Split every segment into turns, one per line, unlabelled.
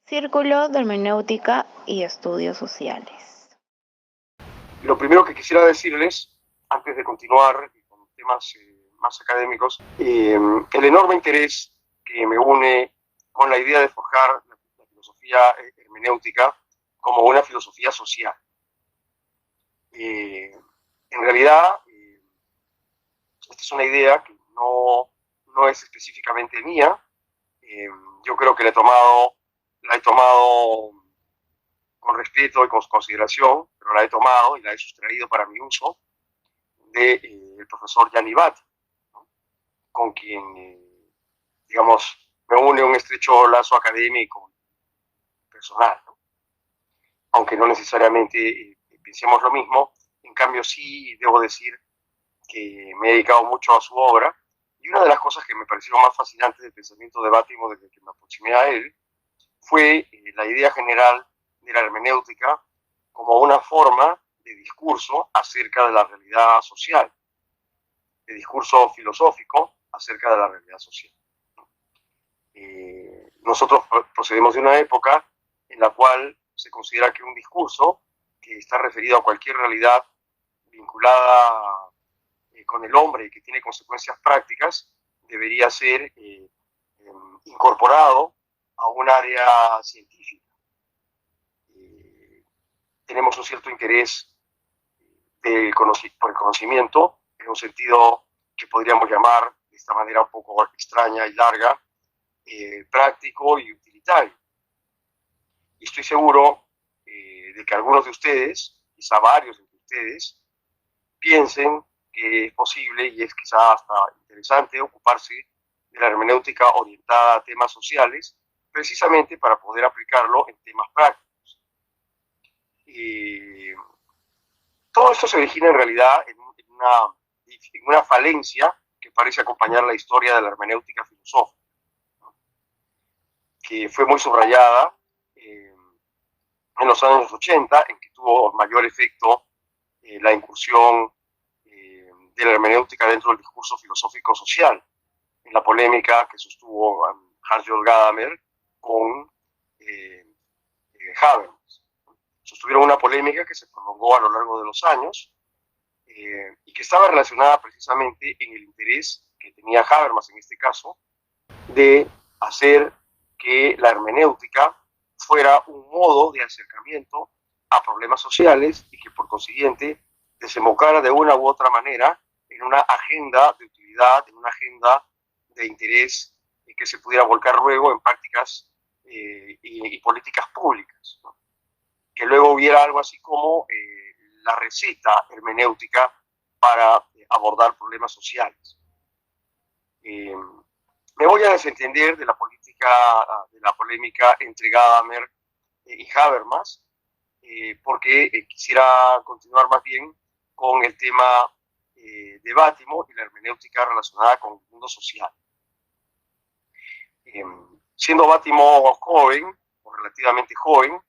Círculo de Hermenéutica y Estudios Sociales.
Lo primero que quisiera decirles, antes de continuar con temas más académicos, el enorme interés que me une con la idea de forjar la filosofía hermenéutica como una filosofía social. En realidad, esta es una idea que no es específicamente mía. Yo creo que la he tomado con respeto y con consideración, pero la he tomado y la he sustraído para mi uso del profesor Gianni Batti, ¿no? Con quien, digamos, me une un estrecho lazo académico personal, ¿no? Aunque no necesariamente pensemos lo mismo. En cambio, sí debo decir que me he dedicado mucho a su obra, y una de las cosas que me parecieron más fascinantes del pensamiento de Bátimo desde que me aproximé a él fue la idea general de la hermenéutica como una forma de discurso acerca de la realidad social, de discurso filosófico acerca de la realidad social. Nosotros procedemos de una época en la cual se considera que un discurso que está referido a cualquier realidad vinculada con el hombre y que tiene consecuencias prácticas debería ser incorporado a un área científica. Tenemos un cierto interés por el conocimiento, en un sentido que podríamos llamar de esta manera un poco extraña y larga, práctico y utilitario. Y estoy seguro de que algunos de ustedes, quizá varios de ustedes, piensen que es posible y es quizá hasta interesante ocuparse de la hermenéutica orientada a temas sociales, precisamente para poder aplicarlo en temas prácticos. Todo esto se origina en realidad en una falencia que parece acompañar la historia de la hermenéutica filosófica, ¿no? Que fue muy subrayada en los años 80, en que tuvo mayor efecto la incursión de la hermenéutica dentro del discurso filosófico social, en la polémica que sostuvo Hans-Georg Gadamer con Habermas. Sostuvieron una polémica que se prolongó a lo largo de los años y que estaba relacionada precisamente en el interés que tenía Habermas en este caso de hacer que la hermenéutica fuera un modo de acercamiento a problemas sociales y que por consiguiente desembocara de una u otra manera en una agenda de utilidad, en una agenda de interés que se pudiera volcar luego en prácticas y políticas públicas, ¿no? Que luego hubiera algo así como la receta hermenéutica para abordar problemas sociales. Me voy a desentender de la polémica entre Gadamer y Habermas, porque quisiera continuar más bien con el tema de Bátimo y la hermenéutica relacionada con el mundo social. Siendo Bátimo joven, o relativamente joven,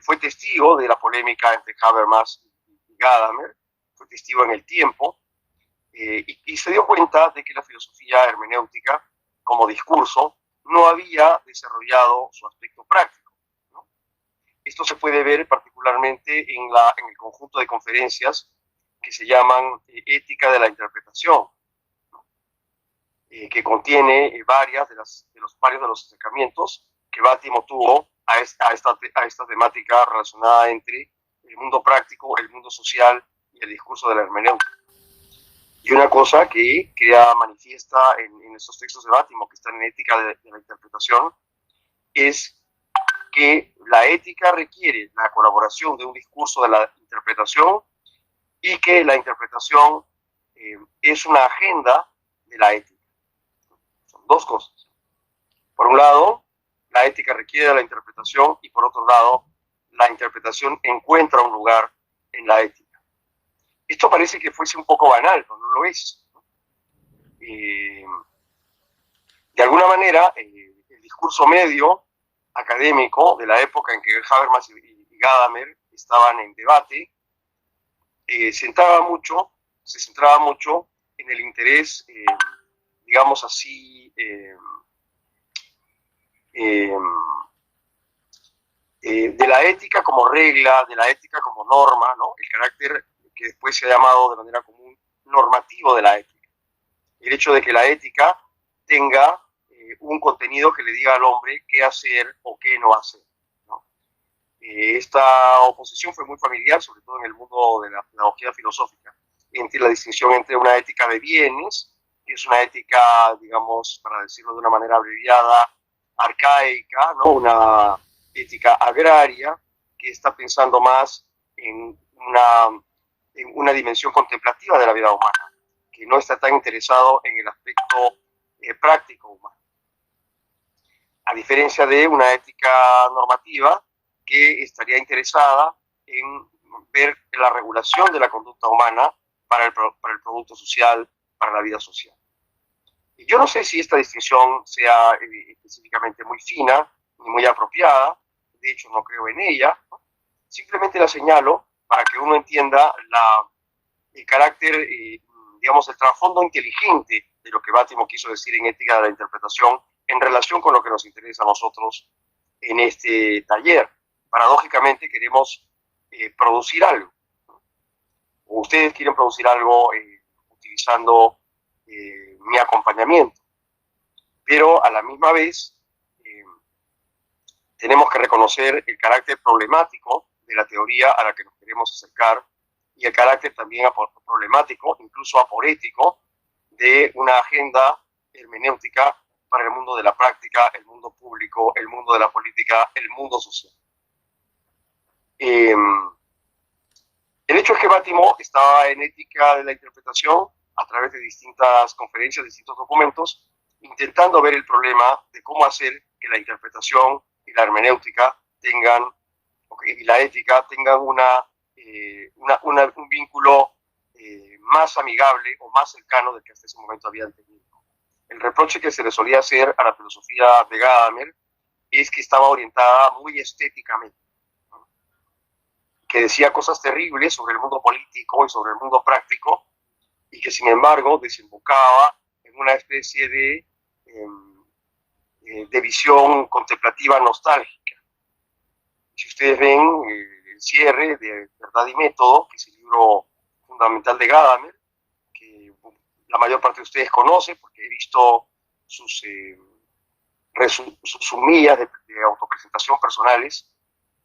fue testigo de la polémica entre Habermas y Gadamer, fue testigo en el tiempo, y se dio cuenta de que la filosofía hermenéutica, como discurso, no había desarrollado su aspecto práctico, ¿no? Esto se puede ver particularmente en el conjunto de conferencias que se llaman Ética de la Interpretación, ¿no? Que contiene varios de los acercamientos que Bátimo tuvo a esta temática relacionada entre el mundo práctico, el mundo social y el discurso de la hermenéutica. Y una cosa que queda manifiesta en estos textos de Bátimo que están en Ética de la Interpretación es que la ética requiere la colaboración de un discurso de la interpretación y que la interpretación es una agenda de la ética. Son dos cosas. Por un lado, la ética requiere de la interpretación y por otro lado, la interpretación encuentra un lugar en la ética. Esto parece que fuese un poco banal, pero no lo es, ¿no? De alguna manera, el discurso medio académico de la época en que Habermas y Gadamer estaban en debate se centraba mucho en el interés, digamos así, de la ética como regla, de la ética como norma, ¿no? El carácter que después se ha llamado de manera común normativo de la ética. El hecho de que la ética tenga un contenido que le diga al hombre qué hacer o qué no hacer, ¿no? Esta oposición fue muy familiar, sobre todo en el mundo de la pedagogía filosófica, entre la distinción entre una ética de bienes, que es una ética, digamos, para decirlo de una manera abreviada, arcaica, ¿no? Una ética agraria, que está pensando más en una dimensión contemplativa de la vida humana, que no está tan interesado en el aspecto práctico humano. A diferencia de una ética normativa que estaría interesada en ver la regulación de la conducta humana para el producto social, para la vida social. Y yo no sé si esta distinción sea específicamente muy fina ni muy apropiada, de hecho no creo en ella, ¿no? Simplemente la señalo para que uno entienda el carácter, digamos, el trasfondo inteligente de lo que Bátimo quiso decir en Ética de la Interpretación en relación con lo que nos interesa a nosotros en este taller. Paradójicamente queremos producir algo, ¿no? O ustedes quieren producir algo utilizando mi acompañamiento, pero a la misma vez tenemos que reconocer el carácter problemático de la teoría a la que nos queremos acercar y el carácter también problemático, incluso aporético, de una agenda hermenéutica para el mundo de la práctica, el mundo público, el mundo de la política, el mundo social. El hecho es que Bátimo estaba en Ética de la Interpretación a través de distintas conferencias, distintos documentos, intentando ver el problema de cómo hacer que la interpretación y la hermenéutica tengan, y la ética tengan un vínculo más amigable o más cercano del que hasta ese momento habían tenido. El reproche que se le solía hacer a la filosofía de Gadamer es que estaba orientada muy estéticamente, ¿no? Que decía cosas terribles sobre el mundo político y sobre el mundo práctico, y que sin embargo desembocaba en una especie de visión contemplativa nostálgica. Si ustedes ven el cierre de Verdad y Método, que es el libro fundamental de Gadamer, que la mayor parte de ustedes conocen porque he visto sus millas de autopresentación personales,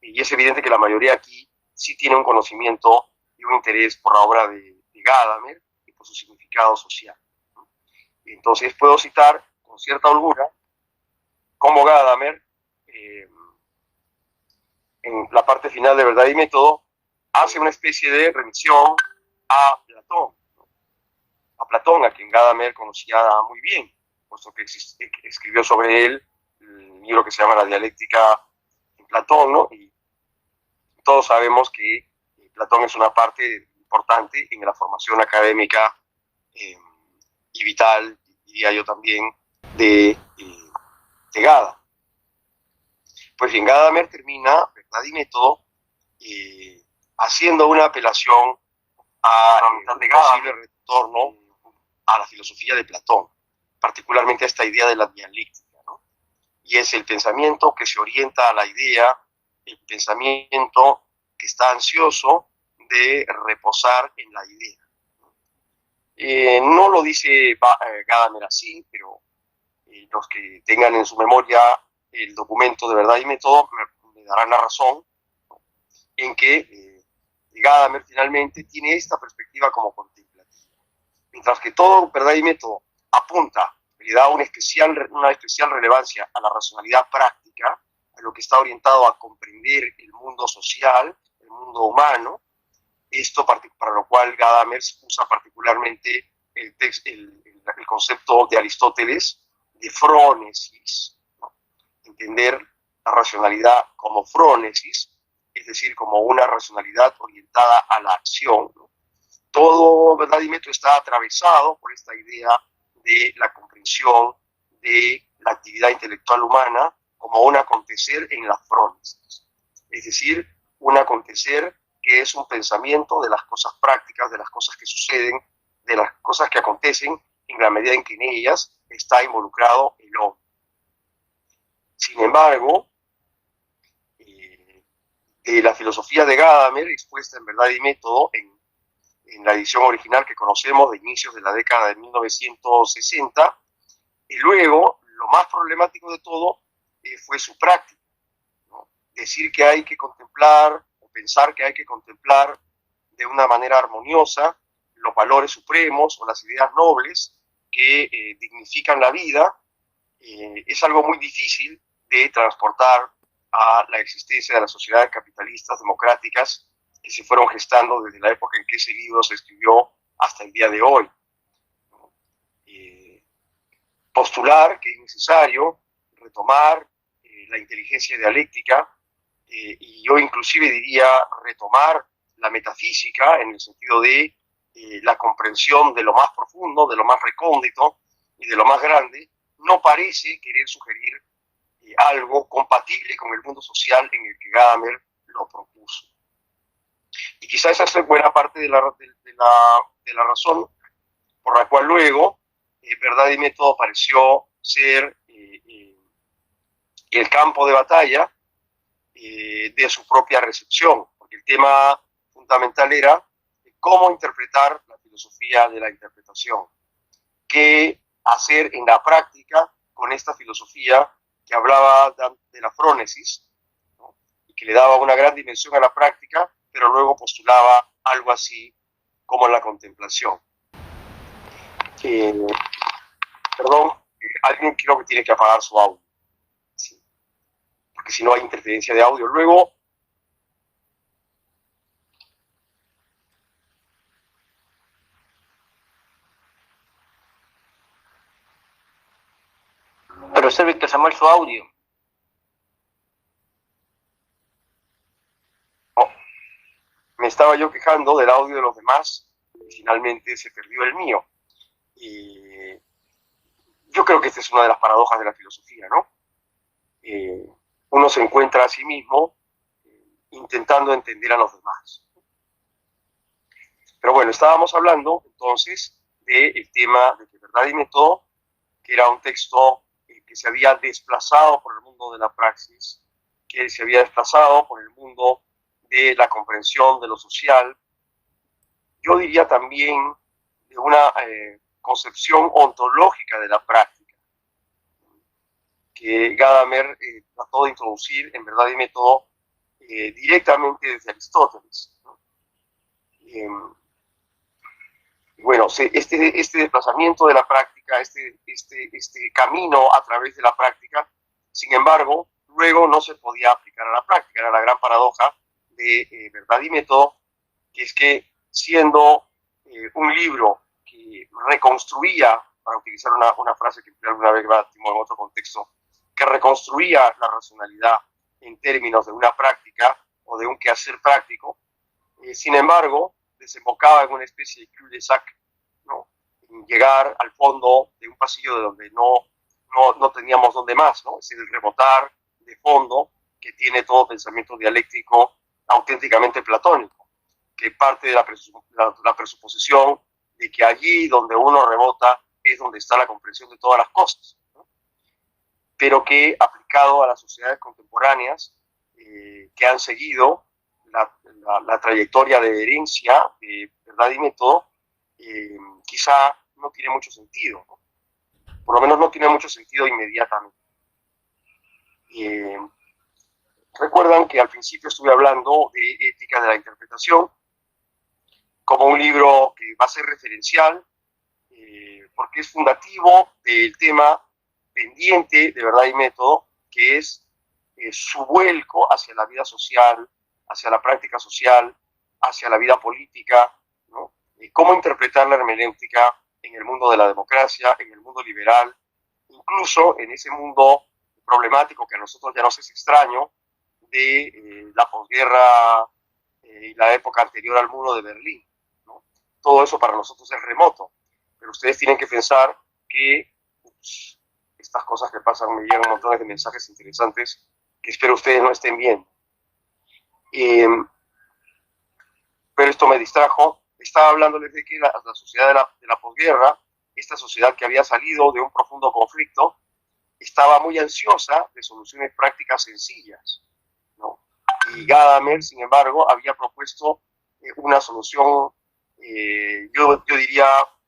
y es evidente que la mayoría aquí sí tiene un conocimiento y un interés por la obra de Gadamer y por su significado social. Entonces puedo citar con cierta holgura cómo Gadamer, en la parte final de Verdad y Método, hace una especie de remisión a Platón, ¿no? A Platón, a quien Gadamer conocía muy bien, puesto que escribió sobre él el libro que se llama La dialéctica en Platón, ¿no? Y todos sabemos que Platón es una parte importante en la formación académica y vital, diría yo también, de Gadamer. Pues bien, Gadamer termina Verdad y Método haciendo una apelación a un posible retorno a la filosofía de Platón, particularmente a esta idea de la dialéctica, ¿no? Y es el pensamiento que se orienta a la idea, el pensamiento que está ansioso de reposar en la idea. No lo dice Gadamer así, pero los que tengan en su memoria el documento de Verdad y Método me darán la razón, ¿no? En que Gadamer finalmente tiene esta perspectiva como contemplativa. Mientras que todo Verdad y Método apunta, le da una especial relevancia a la racionalidad práctica, a lo que está orientado a comprender el mundo social, el mundo humano, esto para lo cual Gadamer usa particularmente el concepto de Aristóteles de frónesis, ¿no? Entender la racionalidad como frónesis, es decir, como una racionalidad orientada a la acción, ¿no? Todo Verdad y Método está atravesado por esta idea de la comprensión de la actividad intelectual humana como un acontecer en la frónesis, es decir, un acontecer que es un pensamiento de las cosas prácticas, de las cosas que suceden, de las cosas que acontecen en la medida en que en ellas está involucrado el hombre. Sin embargo, La filosofía de Gadamer, expuesta en Verdad y Método en la edición original que conocemos de inicios de la década de 1960, y luego, lo más problemático de todo fue su práctica, ¿no? Decir que hay que contemplar, o pensar que hay que contemplar de una manera armoniosa los valores supremos o las ideas nobles que dignifican la vida, es algo muy difícil de transportar a la existencia de las sociedades capitalistas democráticas que se fueron gestando desde la época en que ese libro se escribió hasta el día de hoy. Postular que es necesario retomar la inteligencia dialéctica, y yo inclusive diría retomar la metafísica en el sentido de la comprensión de lo más profundo, de lo más recóndito y de lo más grande, no parece querer sugerir algo compatible con el mundo social en el que Gadamer lo propuso. Y quizá esa es buena parte de la razón por la cual luego Verdad y Método pareció ser el campo de batalla de su propia recepción, porque el tema fundamental era cómo interpretar la filosofía de la interpretación, qué hacer en la práctica con esta filosofía que hablaba de la frónesis, ¿no? Y que le daba una gran dimensión a la práctica, pero luego postulaba algo así como la contemplación. Perdón, alguien creo que tiene que apagar su audio, ¿sí? Porque si no hay interferencia de audio. Luego,
pero se ve que Samuel su audio.
oh, me estaba yo quejando del audio de los demás y finalmente se perdió el mío. Yo creo que esta es una de las paradojas de la filosofía, ¿no? Uno se encuentra a sí mismo intentando entender a los demás. Pero bueno, estábamos hablando entonces del tema de que Verdad y Método, que era un texto que se había desplazado por el mundo de la praxis, que se había desplazado por el mundo de la comprensión de lo social, yo diría también de una concepción ontológica de la práctica, que Gadamer trató de introducir en Verdad y Método directamente desde Aristóteles, ¿no? Bueno, este desplazamiento de la práctica, este camino a través de la práctica, sin embargo, luego no se podía aplicar a la práctica. Era la gran paradoja de Verdad y Método, que es que siendo un libro que reconstruía, para utilizar una frase que empleé alguna vez en otro contexto, que reconstruía la racionalidad en términos de una práctica o de un quehacer práctico, sin embargo, desembocaba en una especie de cul-de-sac, ¿no? En llegar al fondo de un pasillo de donde no teníamos dónde más, ¿no? Es decir, el rebotar de fondo que tiene todo pensamiento dialéctico auténticamente platónico, que parte de la presuposición de que allí donde uno rebota es donde está la comprensión de todas las cosas, ¿no? Pero que aplicado a las sociedades contemporáneas que han seguido la trayectoria de herencia de Verdad y Método, quizá no tiene mucho sentido, ¿no? Por lo menos no tiene mucho sentido inmediatamente. Recuerdan que al principio estuve hablando de Ética de la Interpretación como un libro que va a ser referencial, porque es fundativo del tema pendiente de Verdad y Método, que es su vuelco hacia la vida social, hacia la práctica social, hacia la vida política, ¿no? Cómo interpretar la hermenéutica en el mundo de la democracia, en el mundo liberal, incluso en ese mundo problemático que a nosotros ya nos es extraño, de la posguerra y la época anterior al muro de Berlín, ¿no? Todo eso para nosotros es remoto, pero ustedes tienen que pensar que estas cosas que pasan me llegan montones de mensajes interesantes que espero ustedes no estén viendo. Pero esto me distrajo. Estaba hablándoles de que la sociedad de la posguerra, esta sociedad que había salido de un profundo conflicto, estaba muy ansiosa de soluciones prácticas sencillas, ¿no? Y Gadamer, sin embargo, había propuesto una solución, yo diría,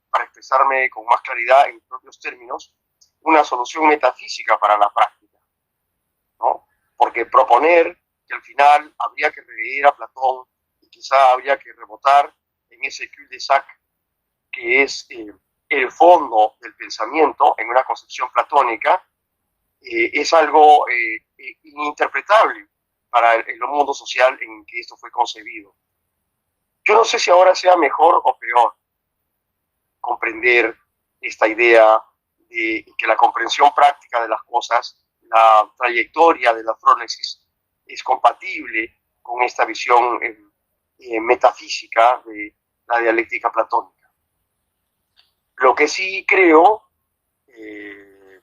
para expresarme con más claridad en mis propios términos, una solución metafísica para la práctica, ¿no? Porque proponer que al final habría que releer a Platón y quizá habría que rebotar en ese cul-de-sac que es el fondo del pensamiento en una concepción platónica, es algo ininterpretable para el mundo social en que esto fue concebido. Yo no sé si ahora sea mejor o peor comprender esta idea de que la comprensión práctica de las cosas, la trayectoria de la frónesis, es compatible con esta visión metafísica de la dialéctica platónica. Lo que sí creo,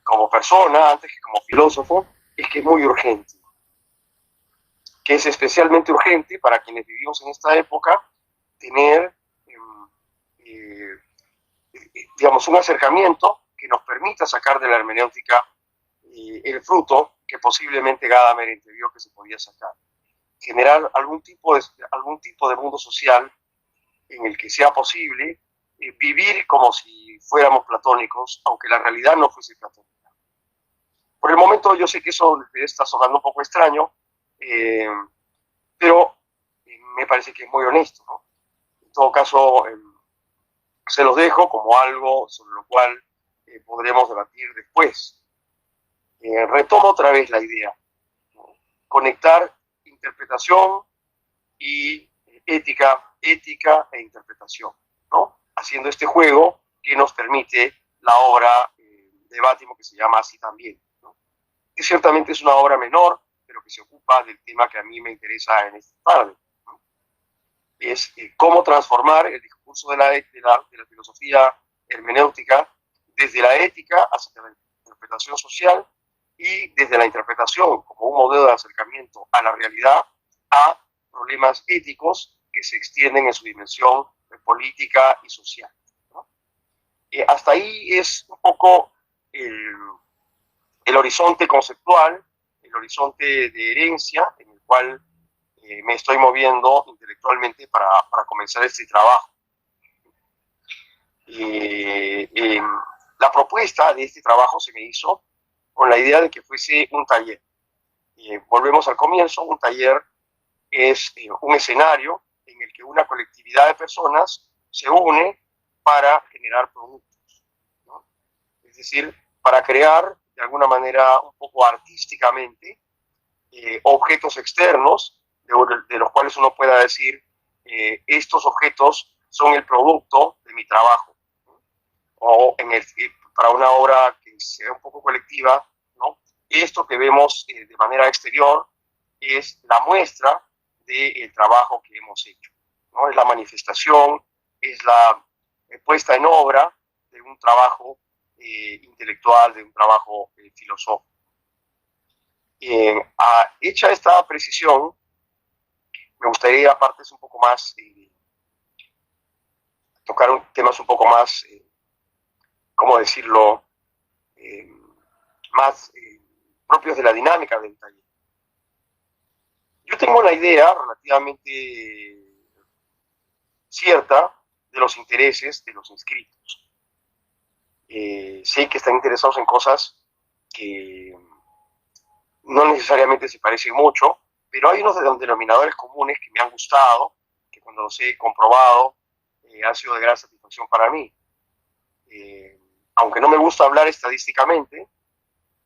como persona, antes que como filósofo, es que es muy urgente, que es especialmente urgente para quienes vivimos en esta época tener, digamos, un acercamiento que nos permita sacar de la hermenéutica el fruto que posiblemente Gadamer entendió que se podía sacar. Generar algún tipo de mundo social en el que sea posible vivir como si fuéramos platónicos, aunque la realidad no fuese platónica. Por el momento yo sé que eso está sonando un poco extraño, pero me parece que es muy honesto, ¿no? En todo caso, se los dejo como algo sobre lo cual podremos debatir después. Retomo otra vez la idea, ¿no? Conectar interpretación y ética e interpretación, ¿no? Haciendo este juego que nos permite la obra de Bátimo, que se llama así también, ¿no? Que ciertamente es una obra menor, pero que se ocupa del tema que a mí me interesa en esta tarde, ¿no? Es cómo transformar el discurso de la filosofía hermenéutica desde la ética hacia la interpretación social y desde la interpretación como un modelo de acercamiento a la realidad a problemas éticos que se extienden en su dimensión política y social, ¿no? Hasta ahí es un poco el horizonte conceptual, el horizonte de herencia en el cual me estoy moviendo intelectualmente para comenzar este trabajo. La propuesta de este trabajo se me hizo con la idea de que fuese un taller. Volvemos al comienzo, un taller es un escenario en el que una colectividad de personas se une para generar productos, ¿no? Es decir, para crear de alguna manera un poco artísticamente objetos externos de los cuales uno pueda decir estos objetos son el producto de mi trabajo, ¿no? O para una obra que sea un poco colectiva, ¿no? Esto que vemos de manera exterior es la muestra del trabajo que hemos hecho, ¿no? Es la manifestación, es la puesta en obra de un trabajo intelectual, de un trabajo filosófico. Hecha esta precisión, me gustaría partes un poco más, tocar temas un poco más, ¿cómo decirlo?, más propios de la dinámica del taller. Yo tengo una idea relativamente cierta de los intereses de los inscritos. Sé que están interesados en cosas que no necesariamente se parecen mucho, pero hay unos denominadores comunes que me han gustado, que cuando los he comprobado han sido de gran satisfacción para mí. Aunque no me gusta hablar estadísticamente,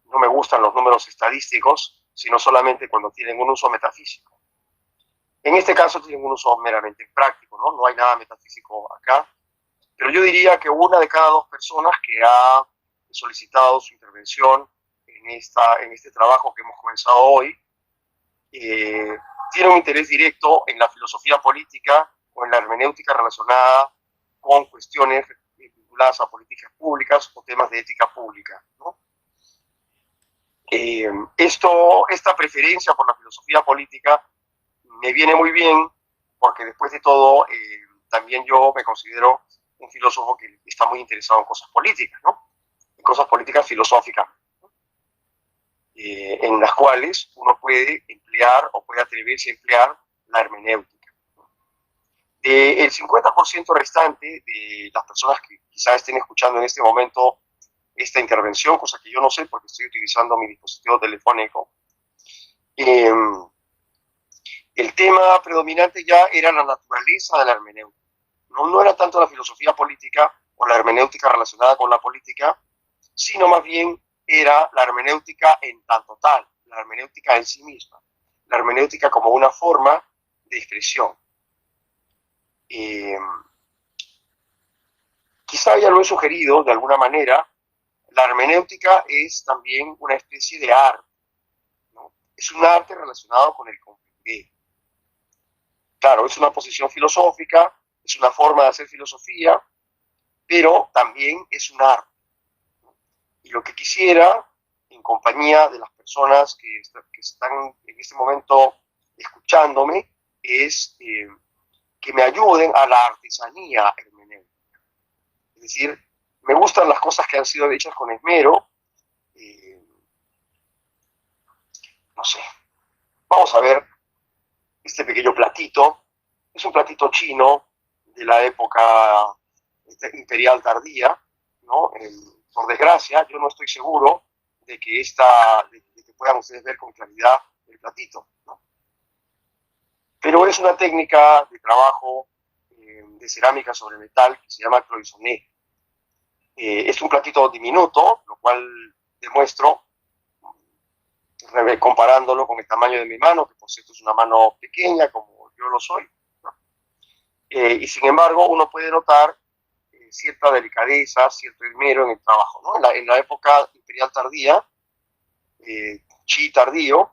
no me gustan los números estadísticos, sino solamente cuando tienen un uso metafísico. En este caso tienen un uso meramente práctico, ¿no? No hay nada metafísico acá, pero yo diría que una de cada dos personas que ha solicitado su intervención en este trabajo que hemos comenzado hoy, tiene un interés directo en la filosofía política o en la hermenéutica relacionada con cuestiones vinculadas a políticas públicas o temas de ética pública, ¿no? Esta preferencia por la filosofía política me viene muy bien porque después de todo también yo me considero un filósofo que está muy interesado en cosas políticas, ¿no? En cosas políticas filosóficas, ¿no? En las cuales uno puede emplear emplear o puede atreverse a emplear la hermenéutica. Del 50% restante de las personas que quizás estén escuchando en este momento esta intervención, cosa que yo no sé porque estoy utilizando mi dispositivo telefónico, el tema predominante ya era la naturaleza de la hermenéutica. No era tanto la filosofía política o la hermenéutica relacionada con la política, sino más bien era la hermenéutica en tanto tal, la hermenéutica en sí misma, la hermenéutica como una forma de expresión. Quizá ya lo he sugerido de alguna manera, la hermenéutica es también una especie de arte, ¿no? Es un arte relacionado con el comprender. Claro, es una posición filosófica, es una forma de hacer filosofía, pero también es un arte. Y lo que quisiera, en compañía de las personas que están en este momento escuchándome, es que me ayuden a la artesanía hermenéutica. Es decir, me gustan las cosas que han sido hechas con esmero. No sé, vamos a ver este pequeño platito. Es un platito chino de la época imperial tardía, ¿no? Por desgracia, yo no estoy seguro de que puedan ustedes ver con claridad el platito, ¿no? Pero es una técnica de trabajo de cerámica sobre metal que se llama cloisonné. Es un platito diminuto, lo cual demuestro comparándolo con el tamaño de mi mano, que por cierto es una mano pequeña como yo lo soy, ¿no? Y sin embargo uno puede notar cierta delicadeza, cierto esmero en el trabajo, ¿no? En la época imperial tardía, Qi tardío,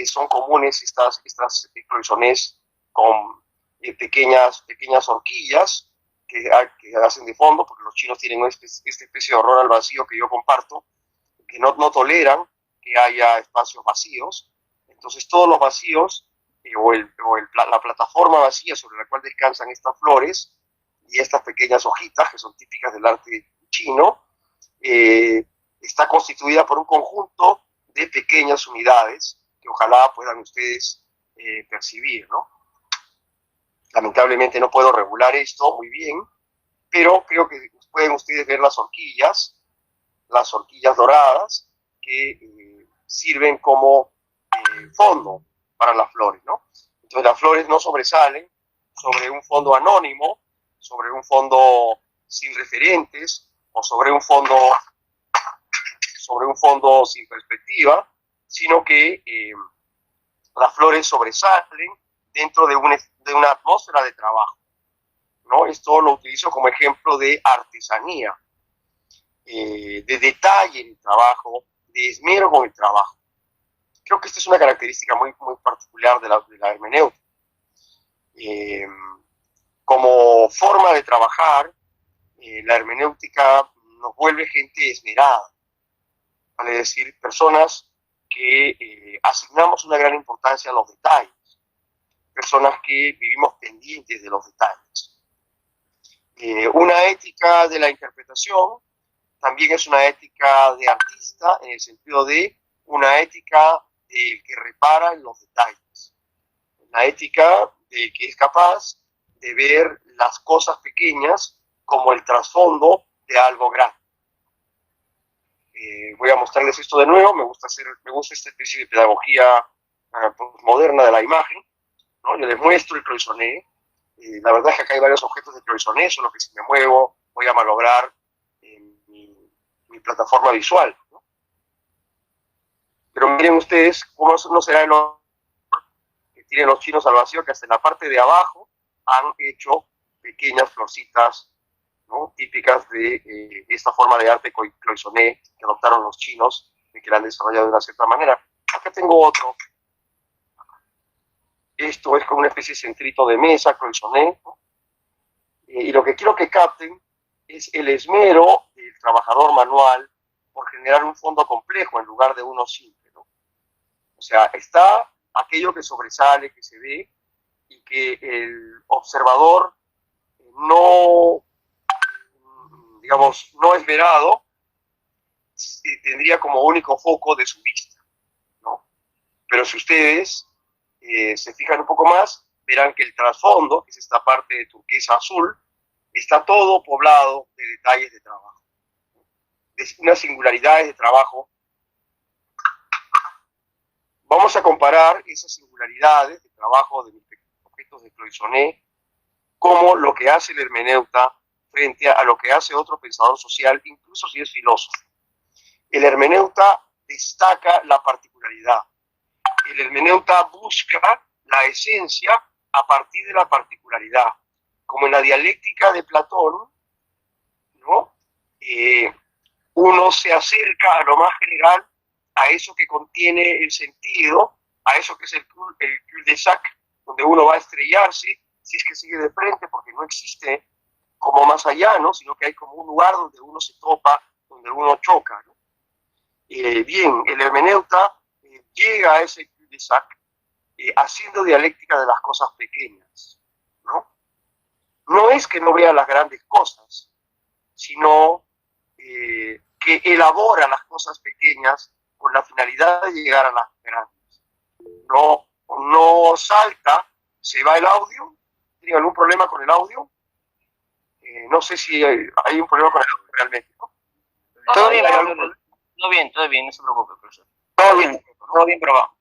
son comunes estas cloisonnés con pequeñas horquillas que hacen de fondo, porque los chinos tienen esta especie de horror al vacío que yo comparto, que no toleran que haya espacios vacíos. Entonces todos los vacíos la plataforma vacía sobre la cual descansan estas flores y estas pequeñas hojitas que son típicas del arte chino, está constituida por un conjunto de pequeñas unidades que ojalá puedan ustedes percibir, ¿no? Lamentablemente no puedo regular esto muy bien, pero creo que pueden ustedes ver las horquillas doradas que sirven como fondo para las flores, ¿no? Entonces las flores no sobresalen sobre un fondo anónimo, sobre un fondo sin referentes o sobre un fondo sin perspectiva, sino que las flores sobresalen dentro de una atmósfera de trabajo, ¿no? Esto lo utilizo como ejemplo de artesanía, de detalle en el trabajo, de esmero con el trabajo. Creo que esta es una característica muy, muy particular de la hermenéutica. Como forma de trabajar, la hermenéutica nos vuelve gente esmerada, vale decir, personas que asignamos una gran importancia a los detalles, personas que vivimos pendientes de los detalles. Una ética de la interpretación también es una ética de artista, en el sentido de una ética del que repara en los detalles, una ética del que es capaz de ver las cosas pequeñas como el trasfondo de algo grande. Voy a mostrarles esto de nuevo. Me gusta esta especie de pedagogía moderna de la imagen, ¿no? Yo les muestro el cloisonné. La verdad es que acá hay varios objetos de cloisonné, solo que si me muevo voy a malograr mi plataforma visual, ¿no? Pero miren ustedes cómo no será el horror que tienen los chinos al vacío, que hasta en la parte de abajo han hecho pequeñas florcitas, ¿no? Típicas de esta forma de arte cloisonné que adoptaron los chinos y que la han desarrollado de una cierta manera. Acá tengo otro. Esto es como una especie de centrito de mesa, cloisonné, ¿no? Y lo que quiero que capten es el esmero del trabajador manual por generar un fondo complejo en lugar de uno simple, ¿no? O sea, está aquello que sobresale, que se ve, y que el observador no, digamos, no esmerado, tendría como único foco de su vista, ¿no? Pero si ustedes se fijan un poco más, verán que el trasfondo, que es esta parte de turquesa azul, está todo poblado de detalles de trabajo, de unas singularidades de trabajo. Vamos a comparar esas singularidades de trabajo de mis objetos de Cloisonné como lo que hace el hermeneuta frente a lo que hace otro pensador social, incluso si es filósofo. El hermeneuta destaca la particularidad. El hermeneuta busca la esencia a partir de la particularidad. Como en la dialéctica de Platón, ¿no? Uno se acerca a lo más general, a eso que contiene el sentido, a eso que es el cul-de-sac, donde uno va a estrellarse si es que sigue de frente, porque no existe como más allá, ¿no? Sino que hay como un lugar donde uno se topa, donde uno choca, ¿no? Bien, el hermeneuta llega a ese cul-de-sac haciendo dialéctica de las cosas pequeñas, ¿no? No es que no vea las grandes cosas, sino que elabora las cosas pequeñas con la finalidad de llegar a las grandes. No salta, se va el audio. ¿Tienen algún problema con el audio? No sé si hay un problema con el audio realmente, ¿no?
Todo bien, no se preocupe, profesor.
Todo bien, pero va.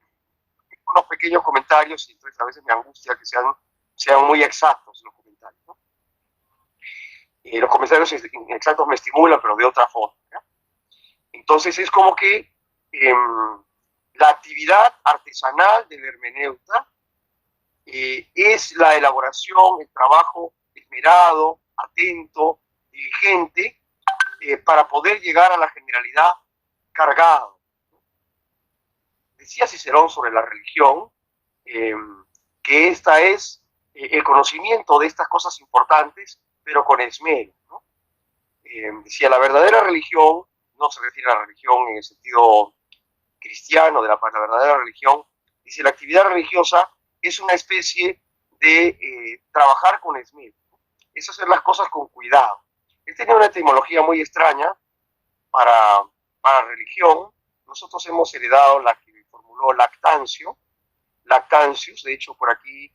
Unos pequeños comentarios y entonces a veces me angustia que sean muy exactos los comentarios, ¿no? Los comentarios exactos me estimulan, pero de otra forma, ¿no? Entonces es como que la actividad artesanal del hermeneuta es la elaboración, el trabajo esmerado, atento, diligente, para poder llegar a la generalidad cargado. Decía Cicerón sobre la religión que esta es el conocimiento de estas cosas importantes, pero con esmero, ¿no? Decía, la verdadera religión, no se refiere a la religión en el sentido cristiano de la verdadera religión, dice, la actividad religiosa es una especie de trabajar con esmero, ¿no? Es hacer las cosas con cuidado. Él tenía una etimología muy extraña para religión. Nosotros hemos heredado la que formuló Lactancio, Lactantius. De hecho, por aquí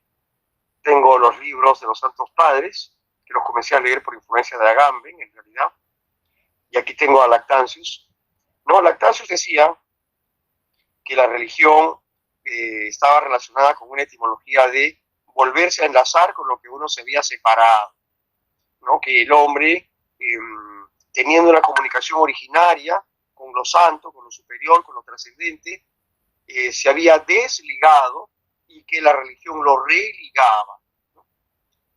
tengo los libros de los Santos Padres, que los comencé a leer por influencia de Agamben, en realidad. Y aquí tengo a Lactantius. No, Lactantius decía que la religión estaba relacionada con una etimología de volverse a enlazar con lo que uno se había separado, ¿no? Que el hombre, teniendo una comunicación originaria con lo santo, con lo superior, con lo trascendente, se había desligado y que la religión lo religaba, ¿no?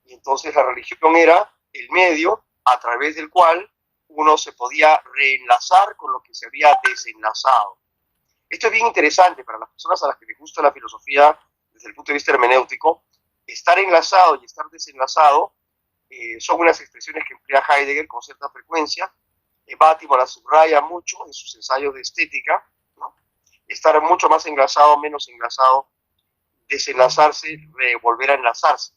Y entonces la religión era el medio a través del cual uno se podía reenlazar con lo que se había desenlazado. Esto es bien interesante para las personas a las que les gusta la filosofía desde el punto de vista hermenéutico. Estar enlazado y estar desenlazado son unas expresiones que emplea Heidegger con cierta frecuencia. Bátimo la subraya mucho en sus ensayos de estética, ¿no? Estar mucho más enlazado, menos enlazado, desenlazarse, volver a enlazarse.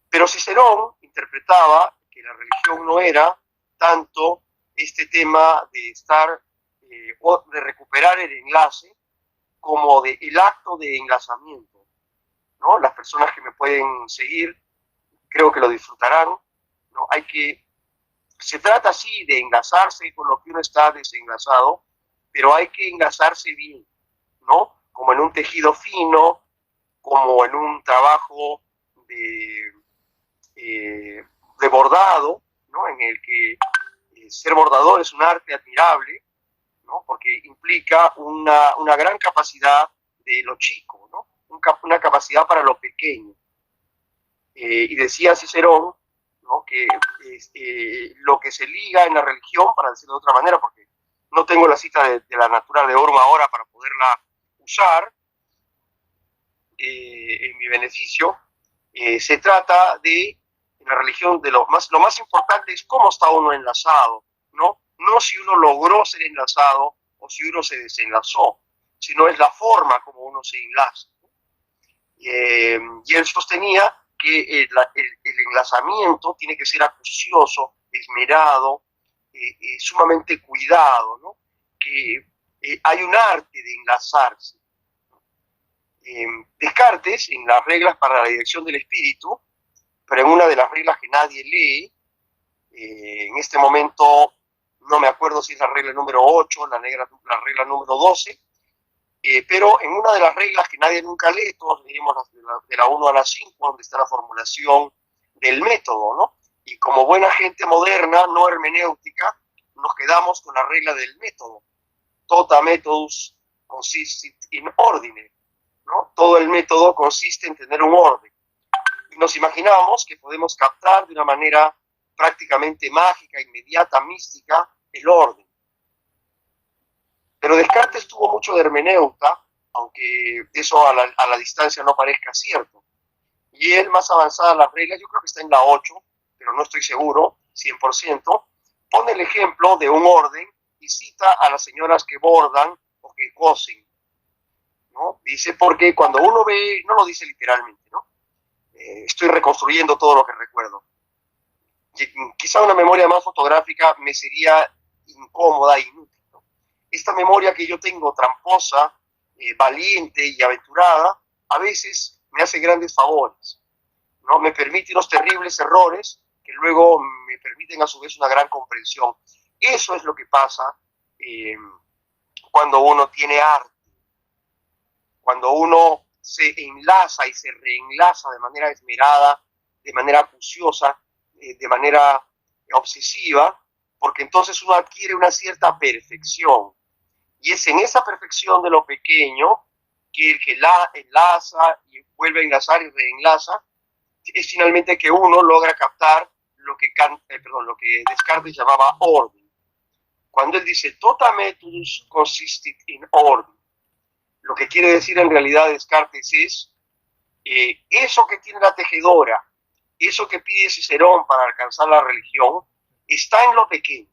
Pero Cicerón interpretaba que la religión no era tanto este tema de estar o de recuperar el enlace como de el acto de enlazamiento, ¿no? Las personas que me pueden seguir creo que lo disfrutarán, ¿no? Se trata así de enlazarse con lo que uno está desenlazado, pero hay que enlazarse bien, ¿no? Como en un tejido fino, como en un trabajo de bordado, ¿no? En el que ser bordador es un arte admirable, ¿no? Porque implica una gran capacidad de lo chico, ¿no? Una capacidad para lo pequeño. Y decía Cicerón, ¿no? Que lo que se liga en la religión, para decirlo de otra manera, porque no tengo la cita de la Natura de Orma ahora para poderla usar en mi beneficio, se trata de, en la religión, de lo más importante es cómo está uno enlazado, ¿no? No si uno logró ser enlazado o si uno se desenlazó, sino es la forma como uno se enlaza. Y él sostenía que el enlazamiento tiene que ser acucioso, esmerado, sumamente cuidado, ¿no? Que hay un arte de enlazarse. Descartes, en las reglas para la dirección del espíritu, pero en una de las reglas que nadie lee, en este momento no me acuerdo si es la regla número 8, la regla número 12, pero en una de las reglas que nadie nunca lee, todos leemos de la 1 a la 5, donde está la formulación del método, ¿no? Y como buena gente moderna, no hermenéutica, nos quedamos con la regla del método. Tota methodus consistit in ordine, ¿no? Todo el método consiste en tener un orden. Y nos imaginamos que podemos captar de una manera prácticamente mágica, inmediata, mística, el orden. Pero Descartes tuvo mucho de hermeneuta, aunque eso a la distancia no parezca cierto. Y él, más avanzada las reglas, yo creo que está en la 8, pero no estoy seguro, 100%, pone el ejemplo de un orden y cita a las señoras que bordan o que cosen, ¿no? Dice, porque cuando uno ve, no lo dice literalmente, ¿no? Estoy reconstruyendo todo lo que recuerdo. Quizá una memoria más fotográfica me sería incómoda e inútil, ¿no? Esta memoria que yo tengo tramposa, valiente y aventurada, a veces me hace grandes favores, ¿no? Me permite unos terribles errores que luego me permiten a su vez una gran comprensión. Eso es lo que pasa cuando uno tiene arte, cuando uno se enlaza y se reenlaza de manera esmerada, de manera acuciosa, de manera obsesiva, porque entonces uno adquiere una cierta perfección. Y es en esa perfección de lo pequeño que el que la enlaza y vuelve a enlazar y reenlaza, es finalmente que uno logra captar lo que Descartes llamaba orden. Cuando él dice tota methodus consistit in ordine, lo que quiere decir en realidad Descartes es eso que tiene la tejedora, eso que pide Cicerón para alcanzar la religión, está en lo pequeño.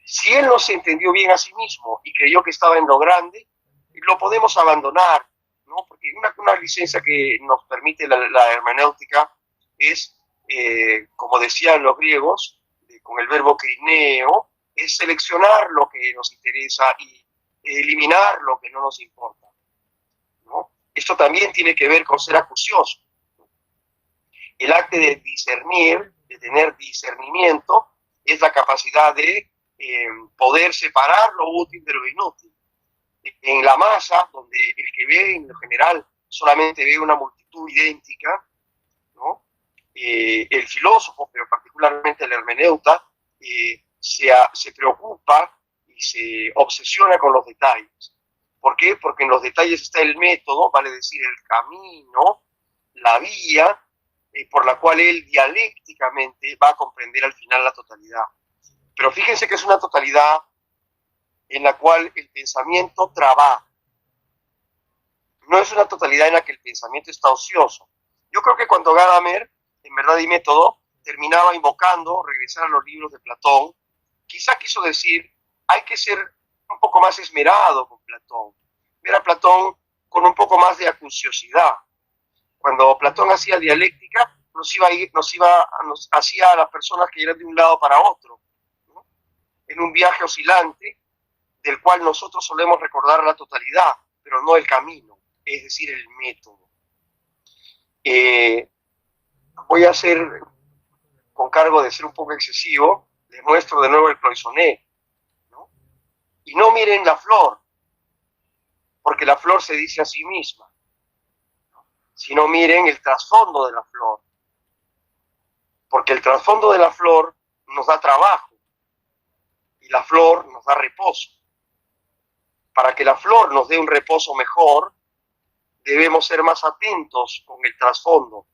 Si él no se entendió bien a sí mismo y creyó que estaba en lo grande, lo podemos abandonar, ¿no? Porque una licencia que nos permite la hermenéutica es, como decían los griegos, con el verbo krineo, es seleccionar lo que nos interesa y eliminar lo que no nos importa, ¿no? Esto también tiene que ver con ser acucioso. El acto de discernir, de tener discernimiento, es la capacidad de poder separar lo útil de lo inútil. En la masa, donde el que ve en lo general solamente ve una multitud idéntica, ¿no? El filósofo, pero particularmente el hermeneuta, se preocupa y se obsesiona con los detalles. ¿Por qué? Porque en los detalles está el método, vale decir el camino, la vía, por la cual él dialécticamente va a comprender al final la totalidad. Pero fíjense que es una totalidad en la cual el pensamiento trabaja. No es una totalidad en la que el pensamiento está ocioso. Yo creo que cuando Gadamer, en Verdad y Método, terminaba invocando regresar a los libros de Platón, quizá quiso decir, hay que ser un poco más esmerado con Platón, ver a Platón con un poco más de acuciosidad. Cuando Platón hacía dialéctica, nos hacía a las personas que eran de un lado para otro, ¿no? En un viaje oscilante, del cual nosotros solemos recordar la totalidad, pero no el camino, es decir, el método. Voy a hacer, con cargo de ser un poco excesivo, les muestro de nuevo el cloisonné, ¿no? Y no miren la flor, porque la flor se dice a sí misma, ¿no? Sino miren el trasfondo de la flor, porque el trasfondo de la flor nos da trabajo y la flor nos da reposo. Para que la flor nos dé un reposo mejor, debemos ser más atentos con el trasfondo,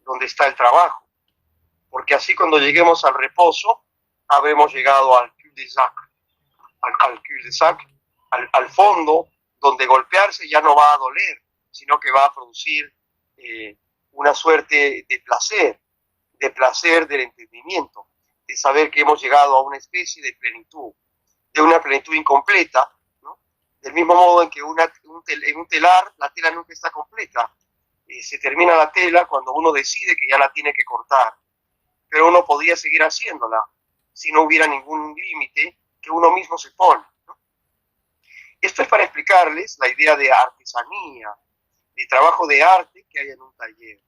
donde está el trabajo. Porque así cuando lleguemos al reposo, habremos llegado al cul-de-sac, al fondo, donde golpearse ya no va a doler, sino que va a producir una suerte de placer del entendimiento, de saber que hemos llegado a una especie de plenitud, de una plenitud incompleta, ¿no? Del mismo modo en que en un telar la tela nunca está completa. Se termina la tela cuando uno decide que ya la tiene que cortar, pero uno podría seguir haciéndola si no hubiera ningún límite que uno mismo se pone, ¿no? Esto es para explicarles la idea de artesanía, de trabajo de arte que hay en un taller.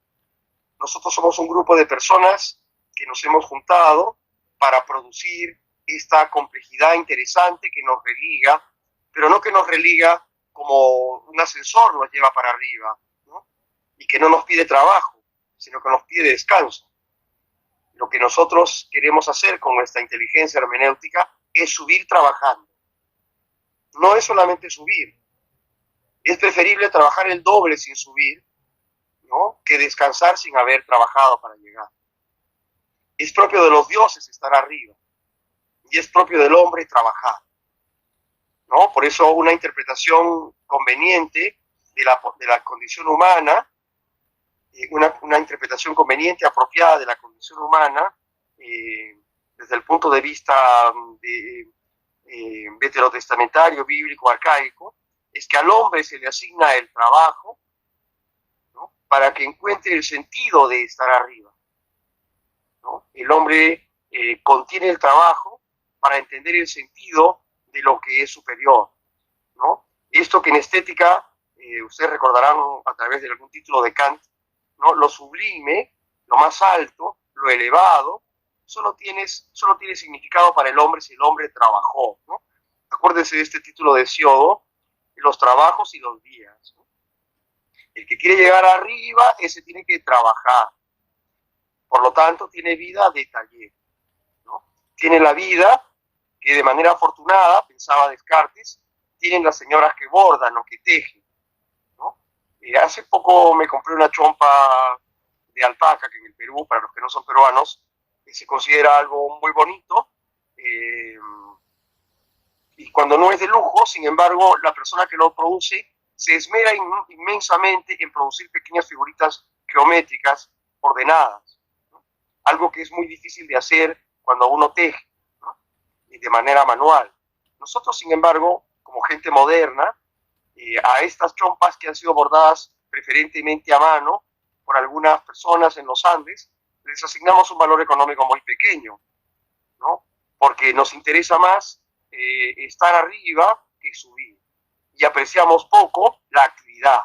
Nosotros somos un grupo de personas que nos hemos juntado para producir esta complejidad interesante que nos religa, pero no que nos religa como un ascensor nos lleva para arriba, ¿no? Y que no nos pide trabajo, sino que nos pide descanso. Lo que nosotros queremos hacer con nuestra inteligencia hermenéutica es subir trabajando. No es solamente subir. Es preferible trabajar el doble sin subir, ¿no?, que descansar sin haber trabajado para llegar. Es propio de los dioses estar arriba y es propio del hombre trabajar, ¿no? Por eso una interpretación conveniente de la condición humana, una interpretación conveniente, apropiada de la condición humana, desde el punto de vista veterotestamentario, bíblico, arcaico, es que al hombre se le asigna el trabajo, ¿no?, para que encuentre el sentido de estar arriba, ¿no? El hombre contiene el trabajo para entender el sentido de lo que es superior, ¿no? Esto que en estética, ustedes recordarán a través de algún título de Kant, ¿no?, lo sublime, lo más alto, lo elevado, solo tiene significado para el hombre si el hombre trabajó, ¿no? Acuérdense de este título de Siodo, los trabajos y los días, ¿no? El que quiere llegar arriba, ese tiene que trabajar. Por lo tanto, tiene vida de taller, ¿no? Tiene la vida que de manera afortunada, pensaba Descartes, tienen las señoras que bordan o que tejen, ¿no? Hace poco me compré una chompa de alpaca, que en el Perú, para los que no son peruanos, se considera algo muy bonito, y cuando no es de lujo, sin embargo, la persona que lo produce se esmera inmensamente en producir pequeñas figuritas geométricas ordenadas, ¿no?, algo que es muy difícil de hacer cuando uno teje, ¿no?, y de manera manual. Nosotros, sin embargo, como gente moderna, a estas chompas que han sido bordadas preferentemente a mano por algunas personas en los Andes, les asignamos un valor económico muy pequeño, ¿no?, porque nos interesa más estar arriba que subir, y apreciamos poco la actividad,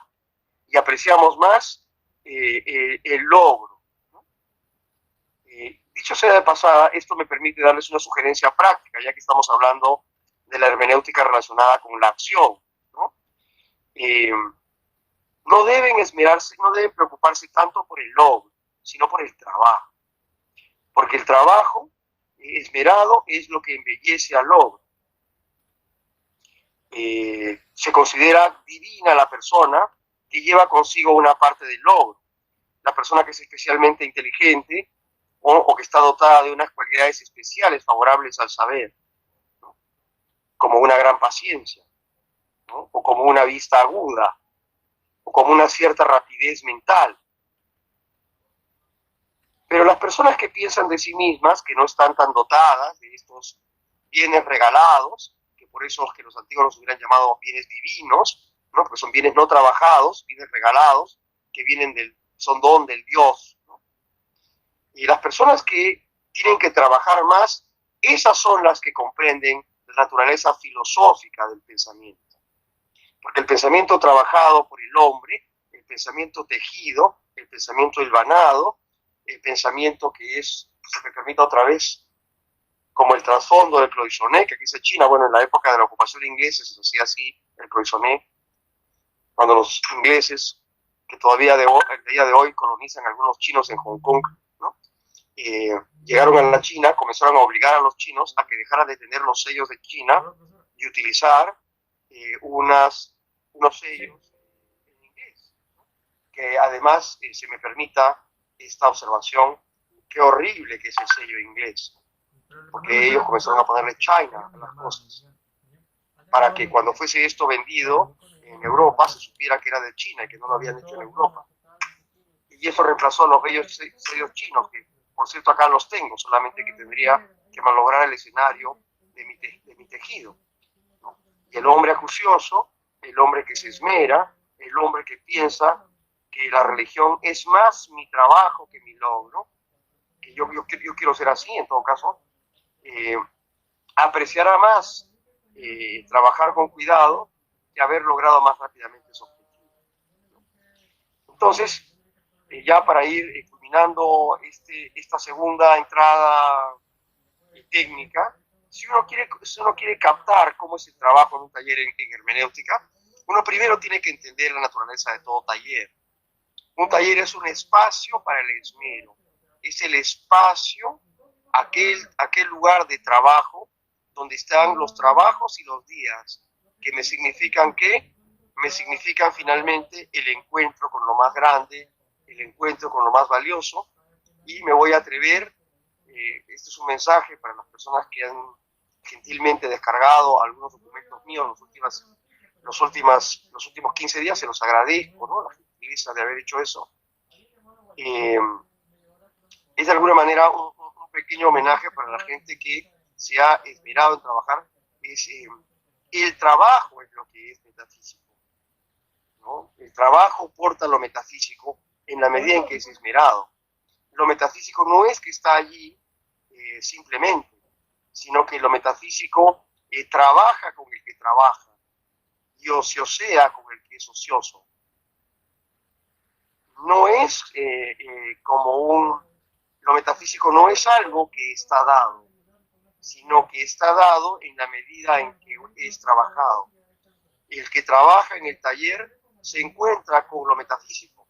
y apreciamos más el logro, ¿no? Dicho sea de pasada, esto me permite darles una sugerencia práctica, ya que estamos hablando de la hermenéutica relacionada con la acción, ¿no? No deben esmerarse, no deben preocuparse tanto por el logro, sino por el trabajo, porque el trabajo esmerado es lo que embellece al logro. Se considera divina la persona que lleva consigo una parte del logro, la persona que es especialmente inteligente o que está dotada de unas cualidades especiales favorables al saber, ¿no?, como una gran paciencia, ¿no?, o como una vista aguda, o como una cierta rapidez mental. Pero las personas que piensan de sí mismas, que no están tan dotadas de estos bienes regalados, que por eso es que los antiguos los hubieran llamado bienes divinos, ¿no?, porque son bienes no trabajados, bienes regalados, que son don del Dios, ¿no? Y las personas que tienen que trabajar más, esas son las que comprenden la naturaleza filosófica del pensamiento. Porque el pensamiento trabajado por el hombre, el pensamiento tejido, el pensamiento hilvanado, el pensamiento que es, se me permita otra vez, como el trasfondo del cloisonné, que aquí es China, bueno, en la época de la ocupación inglesa se hacía así, el cloisonné, cuando los ingleses, que todavía el día de hoy colonizan algunos chinos en Hong Kong, ¿no?, llegaron a la China, comenzaron a obligar a los chinos a que dejaran de tener los sellos de China y utilizar unos sellos en inglés, ¿no?, que además, se me permita esta observación, qué horrible que es el sello inglés, porque ellos comenzaron a ponerle China a las cosas, para que cuando fuese esto vendido en Europa se supiera que era de China y que no lo habían hecho en Europa. Y eso reemplazó a los bellos sellos chinos, que por cierto acá los tengo, solamente que tendría que malograr el escenario de mi tejido, ¿no? Y el hombre acucioso, el hombre que se esmera, el hombre que piensa que la religión es más mi trabajo que mi logro, que yo quiero ser así en todo caso, apreciará más trabajar con cuidado y haber logrado más rápidamente su objetivo. Entonces, ya para ir culminando esta segunda entrada técnica, si uno quiere captar cómo es el trabajo en un taller en hermenéutica, uno primero tiene que entender la naturaleza de todo taller. Un taller es un espacio para el esmero, es el espacio, aquel lugar de trabajo donde están los trabajos y los días, que me significan ¿qué? Me significan finalmente el encuentro con lo más grande, el encuentro con lo más valioso, y me voy a atrever, este es un mensaje para las personas que han gentilmente descargado algunos documentos míos los últimos 15 días, se los agradezco, ¿no? La gentileza de haber hecho eso. Es de alguna manera un pequeño homenaje para la gente que se ha esmerado en trabajar. El trabajo es lo que es metafísico, ¿no? El trabajo porta lo metafísico en la medida en que es esmerado. Lo metafísico no es que está allí simplemente, sino que lo metafísico trabaja con el que trabaja y ociosea con el que es ocioso. No es lo metafísico no es algo que está dado, sino que está dado en la medida en que es trabajado. El que trabaja en el taller se encuentra con lo metafísico,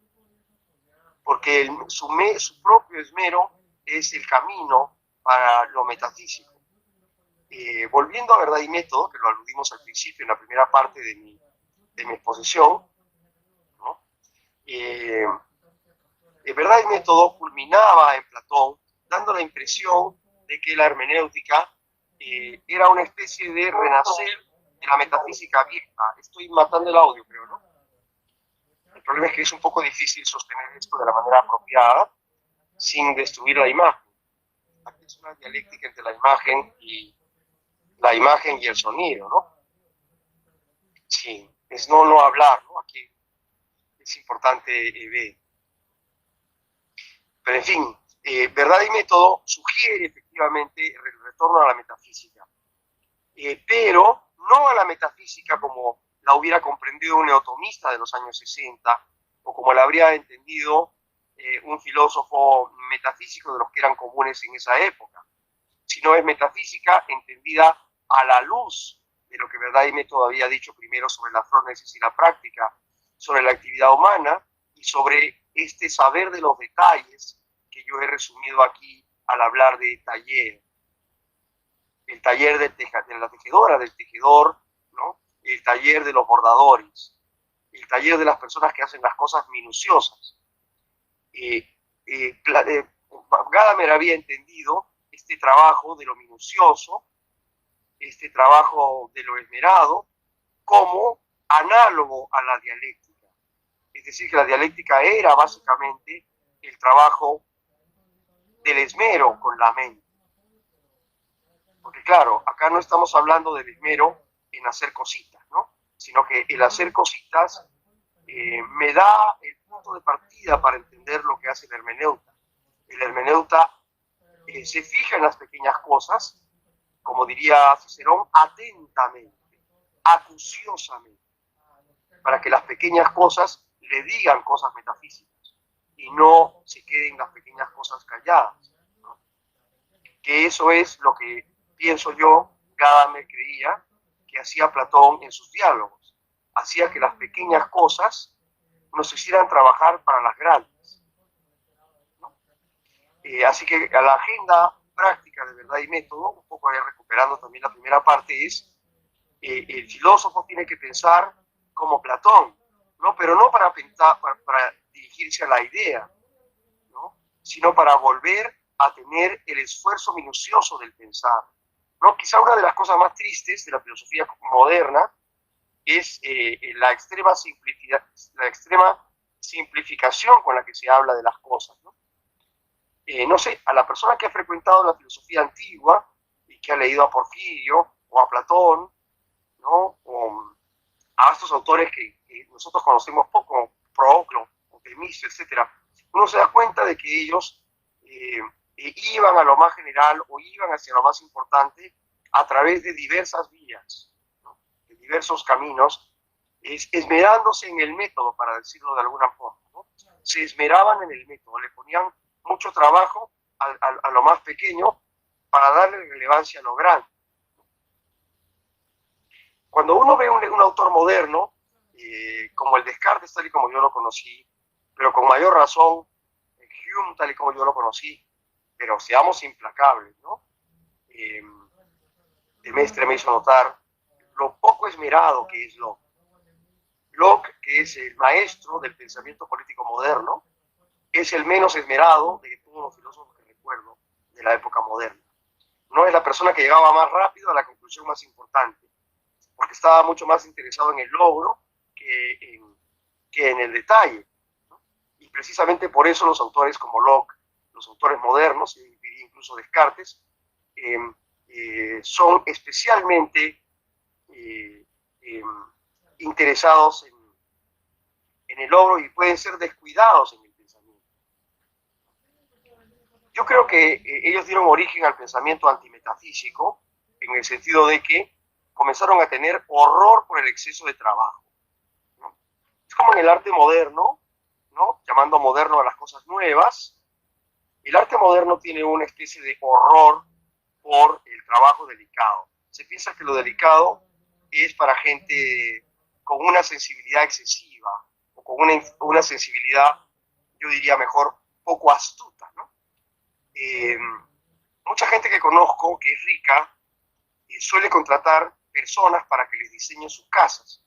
porque su propio esmero es el camino para lo metafísico. Volviendo a Verdad y Método, que lo aludimos al principio en la primera parte de mi exposición, ¿no? Verdad y Método culminaba en Platón, dando la impresión de que la hermenéutica era una especie de renacer de la metafísica vieja. Estoy matando el audio, creo, ¿no? El problema es que es un poco difícil sostener esto de la manera apropiada sin destruir la imagen. Aquí es una dialéctica entre la imagen y el sonido, ¿no? Sí, es no hablar, ¿no? Aquí es importante ver. Pero en fin, Verdad y Método sugiere efectivamente el retorno a la metafísica, pero no a la metafísica como la hubiera comprendido un neotomista de los años 60 o como la habría entendido un filósofo metafísico de los que eran comunes en esa época, sino es metafísica entendida a la luz de lo que Verdad y Método había dicho primero sobre la fronesis y la práctica, sobre la actividad humana y sobre este saber de los detalles que yo he resumido aquí al hablar de taller. El taller de la tejedora, del tejedor, ¿no? El taller de los bordadores, el taller de las personas que hacen las cosas minuciosas. Gadamer había entendido este trabajo de lo minucioso, este trabajo de lo esmerado, como análogo a la dialéctica. Es decir, que la dialéctica era básicamente el trabajo del esmero con la mente. Porque claro, acá no estamos hablando del esmero en hacer cositas, ¿no? Sino que el hacer cositas me da el punto de partida para entender lo que hace el hermeneuta. El hermeneuta se fija en las pequeñas cosas, como diría Cicerón, atentamente, acuciosamente, para que las pequeñas cosas le digan cosas metafísicas y no se queden las pequeñas cosas calladas, ¿no? Que eso es lo que pienso yo, Gadamer creía que hacía Platón en sus diálogos. Hacía que las pequeñas cosas nos hicieran trabajar para las grandes, ¿no? Así que a la agenda práctica de Verdad y Método, un poco recuperando también la primera parte, es el filósofo tiene que pensar como Platón, ¿no? Pero no para dirigirse a la idea, ¿no? Sino para volver a tener el esfuerzo minucioso del pensar, ¿no? Quizá una de las cosas más tristes de la filosofía moderna es la extrema simplificación con la que se habla de las cosas, ¿no? No sé, a la persona que ha frecuentado la filosofía antigua y que ha leído a Porfirio o a Platón, ¿no? O a estos autores que nosotros conocemos poco, Proclo, Temístocles, etc., uno se da cuenta de que ellos iban a lo más general o iban hacia lo más importante a través de diversas vías, ¿no? De diversos caminos, esmerándose en el método, para decirlo de alguna forma, ¿no? Se esmeraban en el método, le ponían mucho trabajo a lo más pequeño para darle relevancia a lo grande. Cuando uno ve un autor moderno, como el Descartes, tal y como yo lo conocí, pero con mayor razón, Hume, tal y como yo lo conocí, pero seamos implacables, ¿no? De Mestre me hizo notar lo poco esmerado que es Locke. Locke, que es el maestro del pensamiento político moderno, es el menos esmerado de todos los filósofos que recuerdo de la época moderna. No es la persona que llegaba más rápido a la conclusión más importante, porque estaba mucho más interesado en el logro que en el detalle, ¿no? Y precisamente por eso los autores como Locke, los autores modernos, y diría incluso Descartes, son especialmente interesados en el logro y pueden ser descuidados en el pensamiento. Yo creo que ellos dieron origen al pensamiento antimetafísico, en el sentido de que comenzaron a tener horror por el exceso de trabajo, ¿no? Es como en el arte moderno, ¿no? Llamando moderno a las cosas nuevas. El arte moderno tiene una especie de horror por el trabajo delicado. Se piensa que lo delicado es para gente con una sensibilidad excesiva o con una sensibilidad, yo diría mejor, poco astuta, ¿no? Mucha gente que conozco que es rica suele contratar personas para que les diseñen sus casas.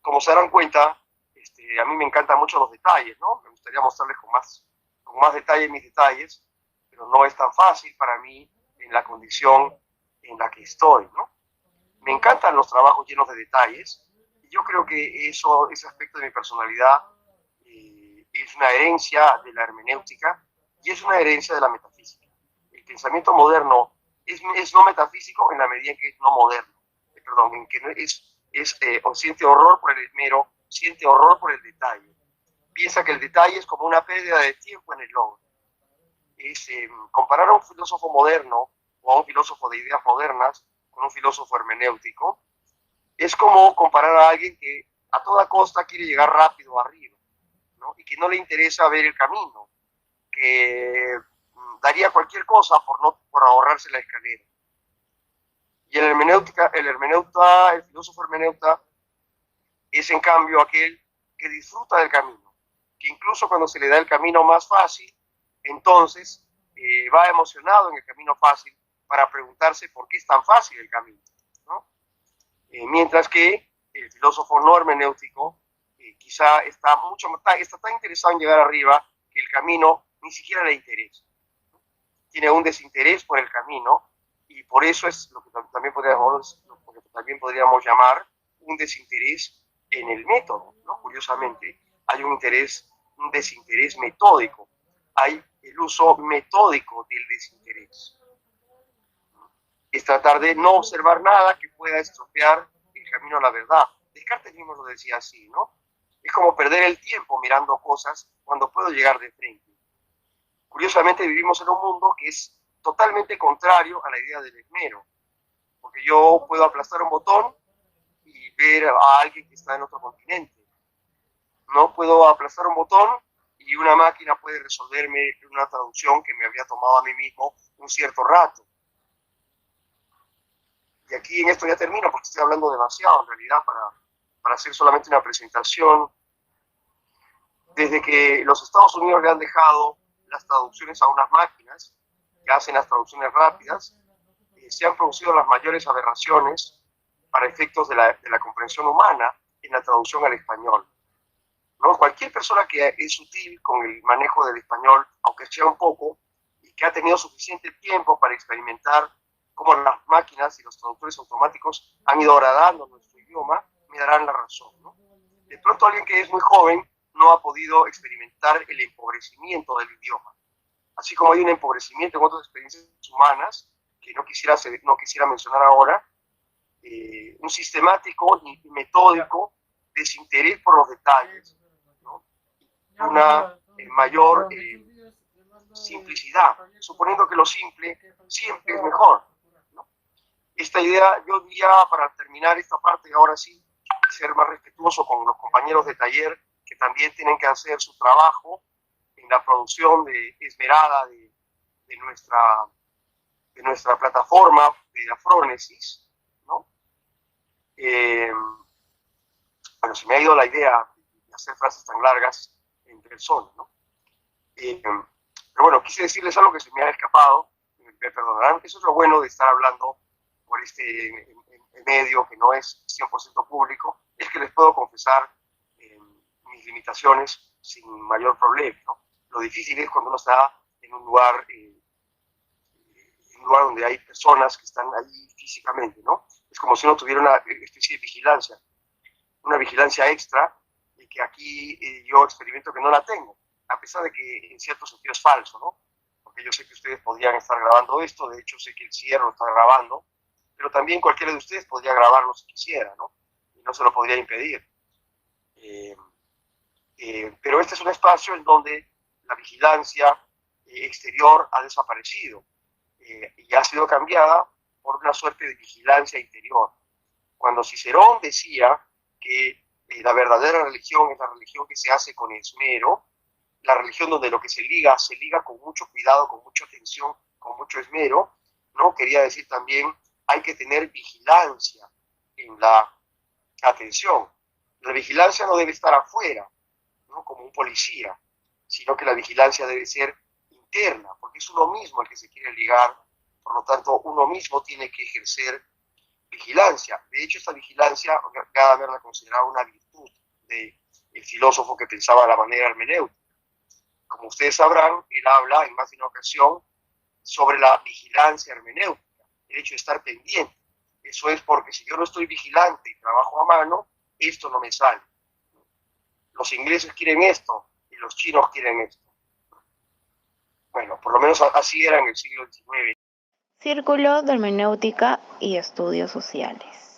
Como se darán cuenta, a mí me encantan mucho los detalles, ¿no? Me gustaría mostrarles con más detalle mis detalles, pero no es tan fácil para mí en la condición en la que estoy, ¿no? Me encantan los trabajos llenos de detalles y yo creo que ese aspecto de mi personalidad es una herencia de la hermenéutica y es una herencia de la metafísica. El pensamiento moderno es no metafísico en la medida en que es no moderno, en que siente horror por el esmero, siente horror por el detalle. Piensa que el detalle es como una pérdida de tiempo en el logro. Comparar a un filósofo moderno o a un filósofo de ideas modernas con un filósofo hermenéutico es como comparar a alguien que a toda costa quiere llegar rápido arriba, ¿no? Y que no le interesa ver el camino, que daría cualquier cosa por ahorrarse la escalera. Y el filósofo hermeneuta es en cambio aquel que disfruta del camino, que incluso cuando se le da el camino más fácil, entonces va emocionado en el camino fácil para preguntarse por qué es tan fácil el camino, ¿no? Mientras que el filósofo no hermenéutico quizá está tan interesado en llegar arriba que el camino ni siquiera le interesa. Tiene un desinterés por el camino y por eso es lo que también podríamos llamar un desinterés en el método, ¿no? Curiosamente, hay un desinterés metódico, hay el uso metódico del desinterés. Es tratar de no observar nada que pueda estropear el camino a la verdad. Descartes mismo lo decía así, ¿no? Es como perder el tiempo mirando cosas cuando puedo llegar de frente. Curiosamente vivimos en un mundo que es totalmente contrario a la idea del esmero, porque yo puedo aplastar un botón y ver a alguien que está en otro continente. No puedo aplastar un botón y una máquina puede resolverme una traducción que me había tomado a mí mismo un cierto rato. Y aquí en esto ya termino porque estoy hablando demasiado en realidad para hacer solamente una presentación. Desde que los Estados Unidos le han dejado las traducciones a unas máquinas que hacen las traducciones rápidas, se han producido las mayores aberraciones para efectos de la comprensión humana en la traducción al español, ¿no? Cualquier persona que es sutil con el manejo del español, aunque sea un poco, y que ha tenido suficiente tiempo para experimentar cómo las máquinas y los traductores automáticos han ido agradando nuestro idioma, me darán la razón, ¿no? De pronto alguien que es muy joven no ha podido experimentar el empobrecimiento del idioma. Así como hay un empobrecimiento en otras experiencias humanas, que no quisiera mencionar ahora, un sistemático y metódico desinterés por los detalles, ¿no? Una mayor simplicidad, suponiendo que lo simple siempre es mejor, ¿no? Esta idea, yo diría, para terminar esta parte, ahora sí, ser más respetuoso con los compañeros de taller que también tienen que hacer su trabajo en la producción esmerada de nuestra plataforma de Afrónesis, ¿no? Bueno, se me ha ido la idea de hacer frases tan largas en persona, ¿no? Pero bueno, quise decirles algo que se me ha escapado, me perdonarán. Eso es lo bueno de estar hablando por este medio que no es 100% público, es que les puedo confesar mis limitaciones sin mayor problema, ¿no? Lo difícil es cuando uno está en un lugar donde hay personas que están allí físicamente, ¿no? Es como si uno tuviera una especie de vigilancia, una vigilancia extra, y que aquí yo experimento que no la tengo, a pesar de que en cierto sentido es falso, ¿no? Porque yo sé que ustedes podrían estar grabando esto, de hecho sé que el cierre lo está grabando, pero también cualquiera de ustedes podría grabarlo si quisiera, ¿no? Y no se lo podría impedir. Pero este es un espacio en donde la vigilancia exterior ha desaparecido y ha sido cambiada por una suerte de vigilancia interior. Cuando Cicerón decía que la verdadera religión es la religión que se hace con esmero, la religión donde lo que se liga con mucho cuidado, con mucha atención, con mucho esmero, ¿no? Quería decir también, hay que tener vigilancia en la atención. La vigilancia no debe estar afuera, ¿no? Como un policía, sino que la vigilancia debe ser interna, porque es uno mismo el que se quiere ligar, por lo tanto, uno mismo tiene que ejercer vigilancia. De hecho, esta vigilancia, Gadamer la consideraba una virtud del filósofo que pensaba de la manera hermenéutica. Como ustedes sabrán, él habla en más de una ocasión sobre la vigilancia hermenéutica, el hecho de estar pendiente. Eso es porque si yo no estoy vigilante y trabajo a mano, esto no me sale. Los ingleses quieren esto y los chinos quieren esto. Bueno, por lo menos así era en el siglo XIX.
Círculo de Hermenéutica y Estudios Sociales.